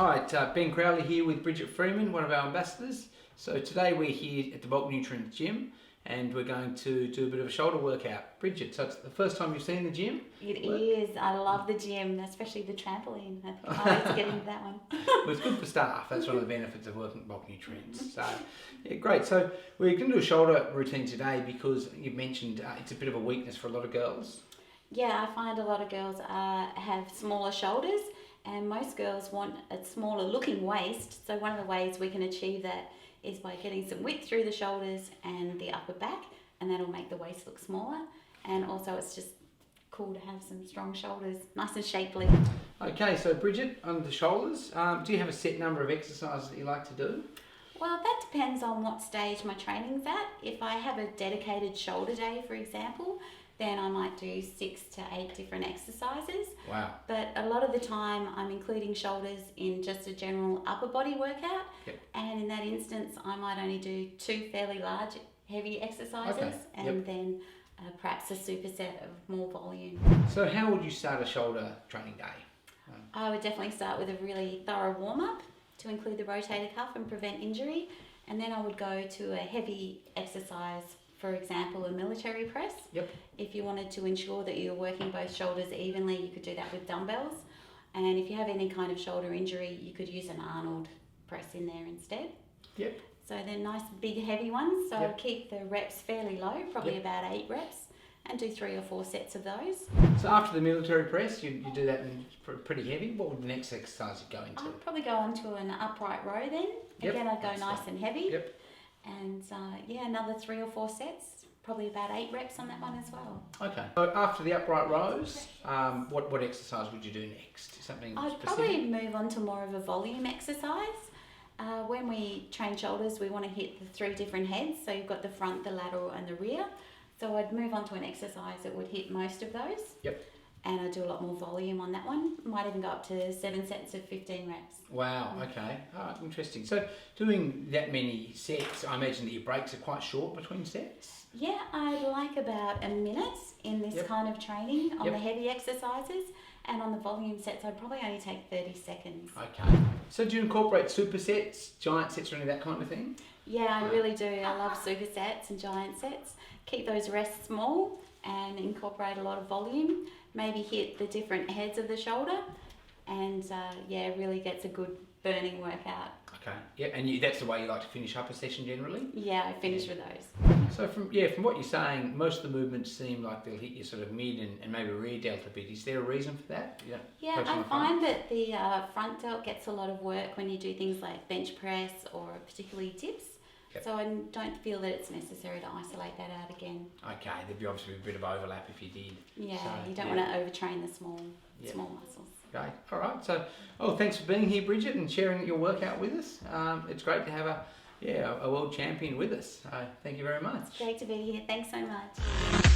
Hi, Ben Crowley here with Bridget Freeman, one of our ambassadors. So today we're here at the Bulk Nutrients Gym and we're going to do a bit of a shoulder workout. Bridget, so it's the first time you've seen the gym? It is. I love the gym, especially the trampoline. I can't wait to get into that one. Well, it's good for staff. That's one of the benefits of working at Bulk Nutrients. So, yeah, great. So we're going to do a shoulder routine today because you mentioned it's a bit of a weakness for a lot of girls. Yeah, I find a lot of girls have smaller shoulders, and most girls want a smaller looking waist. So one of the ways we can achieve that is by getting some width through the shoulders and the upper back, and that'll make the waist look smaller. And also it's just cool to have some strong shoulders, nice and shapely. Okay, so Bridget, on the shoulders, do you have a set number of exercises that you like to do? Well, that depends on what stage my training's at. If I have a dedicated shoulder day, for example, then I might do 6 to 8 different exercises. Wow. But a lot of the time I'm including shoulders in just a general upper body workout. Yep. And in that instance, I might only do 2 fairly large, heavy exercises, and then perhaps a superset of more volume. So how would you start a shoulder training day? I would definitely start with a really thorough warm-up to include the rotator cuff and prevent injury. And then I would go to a heavy exercise, for example, a military press. Yep. If you wanted to ensure that you're working both shoulders evenly, you could do that with dumbbells. And if you have any kind of shoulder injury, you could use an ARNOLD press in there instead. Yep. So they're nice, big, heavy ones. So I'll keep the reps fairly low, probably about 8 reps, and do 3 or 4 sets of those. So after the military press, you do that in pretty heavy. What would the next exercise you go into? I'd probably go on to an upright row then. Again, I'd go nice and heavy. Yep. And another 3 or 4 sets, probably about 8 reps on that one as well. Okay. So after the upright rows, what exercise would you do next? Something I'd specific? probably move on to more of a volume exercise. When we train shoulders, we want to hit the 3 different heads. So you've got the front, the lateral and the rear. So I'd move on to an exercise that would hit most of those. Yep. And I'd do a lot more volume on that one. Might even go up to 7 sets of 15 reps. Wow, okay. Interesting. So doing that many sets, I imagine that your breaks are quite short between sets? Yeah, I'd like about a minute in this kind of training on the heavy exercises. And on the volume sets, I'd probably only take 30 seconds. Okay. So do you incorporate supersets, giant sets or any of that kind of thing? Yeah, I really do. I love supersets and giant sets. Keep those rests small and incorporate a lot of volume. Maybe hit the different heads of the shoulder, and really gets a good burning workout. Okay. Yeah, and that's the way you like to finish up a session generally? Yeah, I finish with those. So from what you're saying, most of the movements seem like they'll hit your sort of mid and maybe rear delt a bit. Is there a reason for that? Yeah, I find that the front delt gets a lot of work when you do things like bench press or particularly dips. Yep. So I don't feel that it's necessary to isolate that out again. Okay, there'd be obviously a bit of overlap if you did. Yeah, so, you don't want to overtrain the small muscles. Okay, all right. So, thanks for being here, Bridget, and sharing your workout with us. It's great to have a world champion with us. Thank you very much. It's great to be here. Thanks so much.